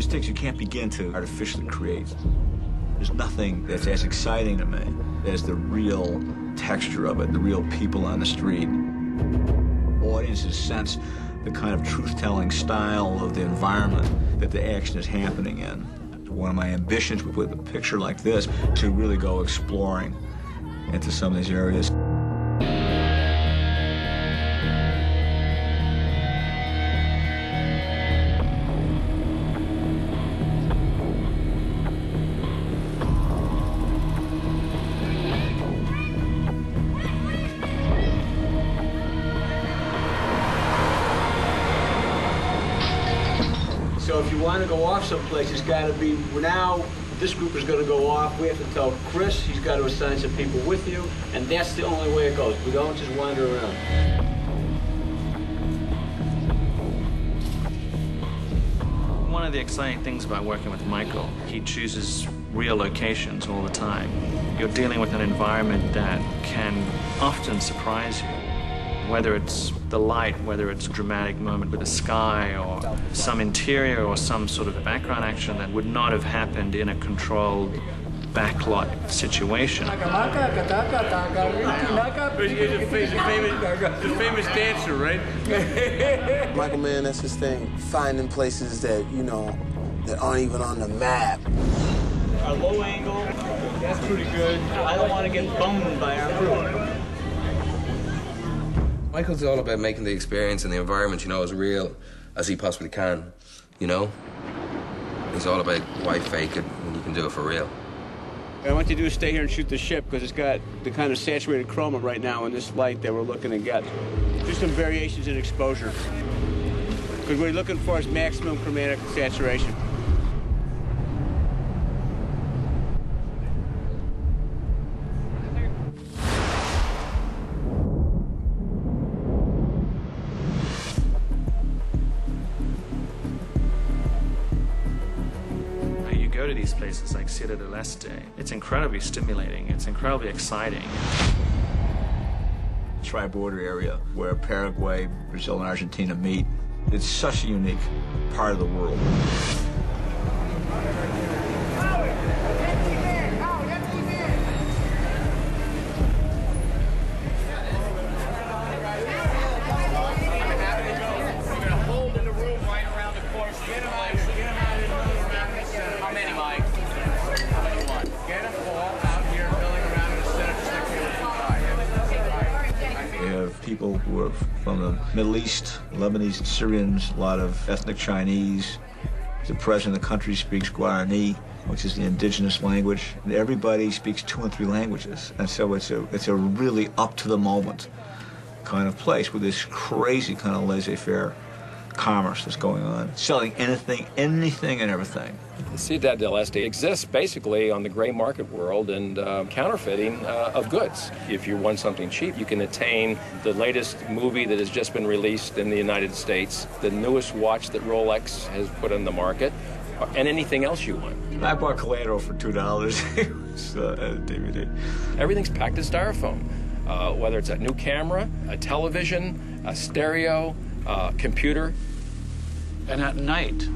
There's things you can't begin to artificially create. There's nothing that's as exciting to me as the real texture of it, the real people on the street. Audiences sense the kind of truth-telling style of the environment that the action is happening in. One of my ambitions with a picture like this to really go exploring into some of these areas. So if you want to go off someplace, it's got to be, now this group is going to go off. We have to tell Chris, he's got to assign some people with you, and that's the only way it goes. We don't just wander around. One of the exciting things about working with Michael, he chooses real locations all the time. You're dealing with an environment that can often surprise you. Whether it's the light, whether it's a dramatic moment with the sky, or some interior or some sort of background action that would not have happened in a controlled backlot situation. He's a famous dancer, right? Michael Mann, that's his thing. Finding places that, you know, that aren't even on the map. Our low angle, that's pretty good. I don't want to get bummed by our crew. Michael's all about making the experience and the environment, you know, as real as he possibly can, you know? He's all about why fake it when you can do it for real. What I want you to do is stay here and shoot the ship because it's got the kind of saturated chroma right now in this light that we're looking to get. Just some variations in exposure. Because what we're looking for is maximum chromatic saturation. Go to these places like Ciudad del Este, it's incredibly stimulating, it's incredibly exciting. Tri-border area where Paraguay, Brazil, and Argentina meet. It's such a unique part of the world. People who are from the Middle East, Lebanese, Syrians, a lot of ethnic Chinese. The president of the country speaks Guarani, which is the indigenous language. And everybody speaks 2 and 3 languages. And so it's a really up-to-the-moment kind of place with this crazy kind of laissez-faire commerce that's going on, selling anything and everything. Ciudad del Este exists basically on the gray market world and counterfeiting of goods. If you want something cheap, you can attain the latest movie that has just been released in the United States, the newest watch that Rolex has put on the market, and anything else you want. I bought Collateral for $2. It was a DVD. Everything's packed in styrofoam, whether it's a new camera, a television, a stereo, computer. And at night,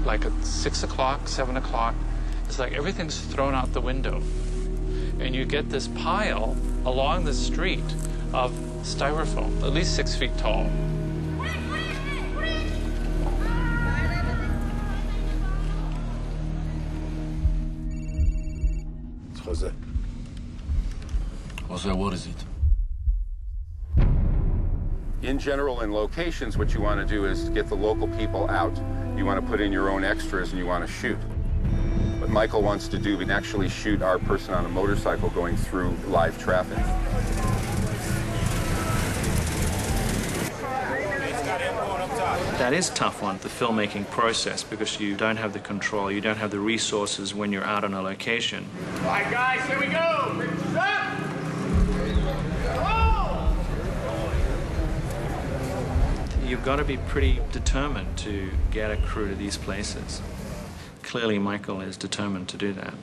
like at 6 o'clock, 7 o'clock, it's like everything's thrown out the window. And you get this pile along the street of styrofoam, at least 6 feet tall. It's Jose. Jose, what is it? In general, in locations, what you want to do is get the local people out. You want to put in your own extras and you want to shoot. What Michael wants to do is actually shoot our person on a motorcycle going through live traffic. That is tough one, the filmmaking process, because you don't have the control, you don't have the resources when you're out on a location. All right, guys, here we go. Up. You've got to be pretty determined to get a crew to these places. Clearly, Michael is determined to do that.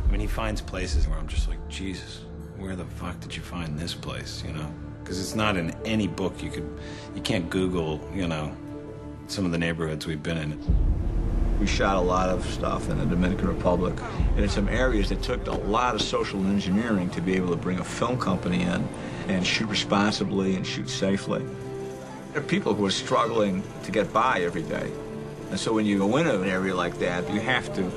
I mean, he finds places where I'm just like, Jesus, where the fuck did you find this place, you know? Because it's not in any book you can't Google, you know, some of the neighborhoods we've been in. We shot a lot of stuff in the Dominican Republic, and in some areas that took a lot of social engineering to be able to bring a film company in and shoot responsibly and shoot safely. There are people who are struggling to get by every day. And so when you go into an area like that, you have to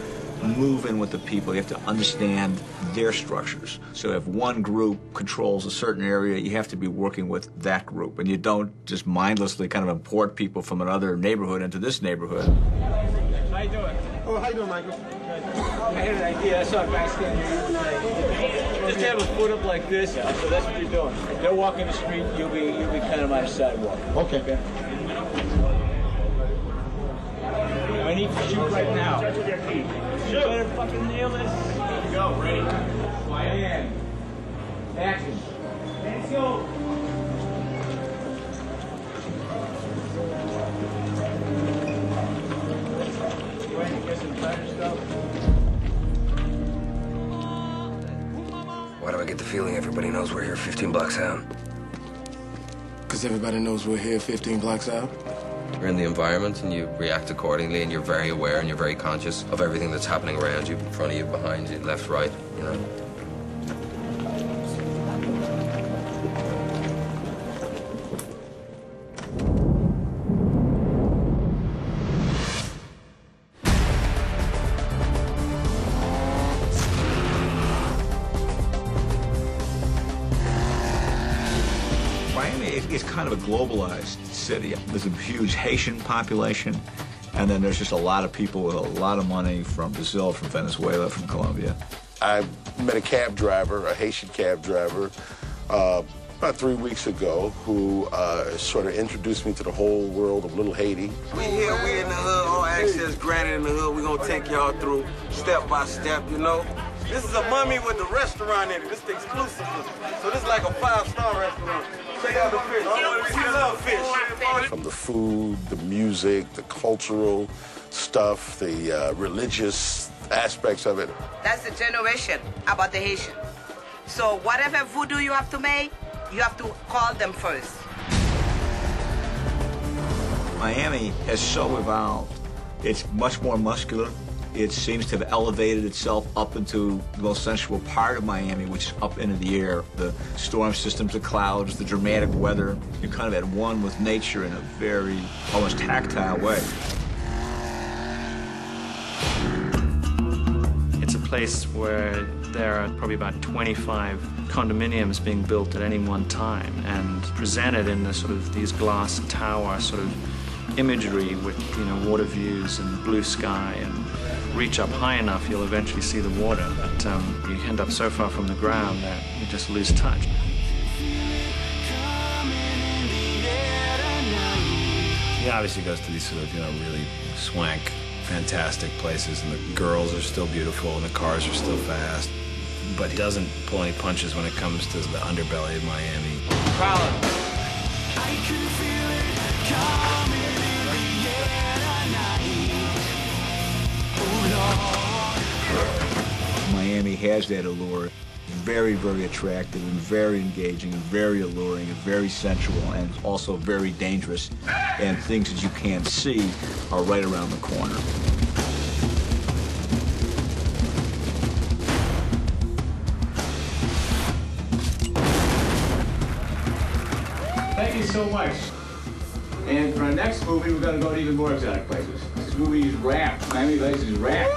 move in with the people. You have to understand their structures. So if one group controls a certain area, you have to be working with that group. And you don't just mindlessly kind of import people from another neighborhood into this neighborhood. How you doing? Oh, how you doing, Michael? I had an idea. I saw a guy standing here. Just have his foot up like this, so that's what you're doing. If they're walking the street, you'll be kind of on the sidewalk. Okay. I need to shoot right now. You better fucking nail this. Here we go. Ready? And action. Let's go. You ready to get some tighter stuff? Why do I get the feeling everybody knows we're here 15 blocks out? Because everybody knows we're here 15 blocks out. You're in the environment and you react accordingly, and you're very aware and you're very conscious of everything that's happening around you, in front of you, behind you, left, right, you know. Miami is kind of a globalized city. There's a huge Haitian population, and then there's just a lot of people with a lot of money from Brazil, from Venezuela, from Colombia. I met a cab driver, a Haitian cab driver, about 3 weeks ago, who sort of introduced me to the whole world of Little Haiti. We here, we in the hood, all access granted in the hood. We're gonna take y'all through step by step, you know. This is a Mummy with the restaurant in it. This is exclusive. So this is like a 5-star restaurant. Check out the fish. We love fish. From the food, the music, the cultural stuff, the religious aspects of it. That's the generation about the Haitian. So whatever voodoo you have to make, you have to call them first. Miami has so evolved. It's much more muscular. It seems to have elevated itself up into the most sensual part of Miami, which is up into the air. The storm systems, the clouds, the dramatic weather. You're kind of at one with nature in a very, almost tactile way. It's a place where there are probably about 25 condominiums being built at any one time and presented in the sort of these glass tower sort of imagery with, you know, water views and blue sky, and reach up high enough, you'll eventually see the water, but you end up so far from the ground that you just lose touch. He obviously goes to these sort of, you know, really swank, fantastic places, and the girls are still beautiful and the cars are still fast, but he doesn't pull any punches when it comes to the underbelly of Miami. I can feel it coming in the air tonight. Miami has that allure. Very, very attractive and very engaging and very alluring and very sensual and also very dangerous. And things that you can't see are right around the corner. Thank you so much. And for our next movie, we're going to go to even more exotic places. This movie is Wrapped. Miami Vice is Wrapped.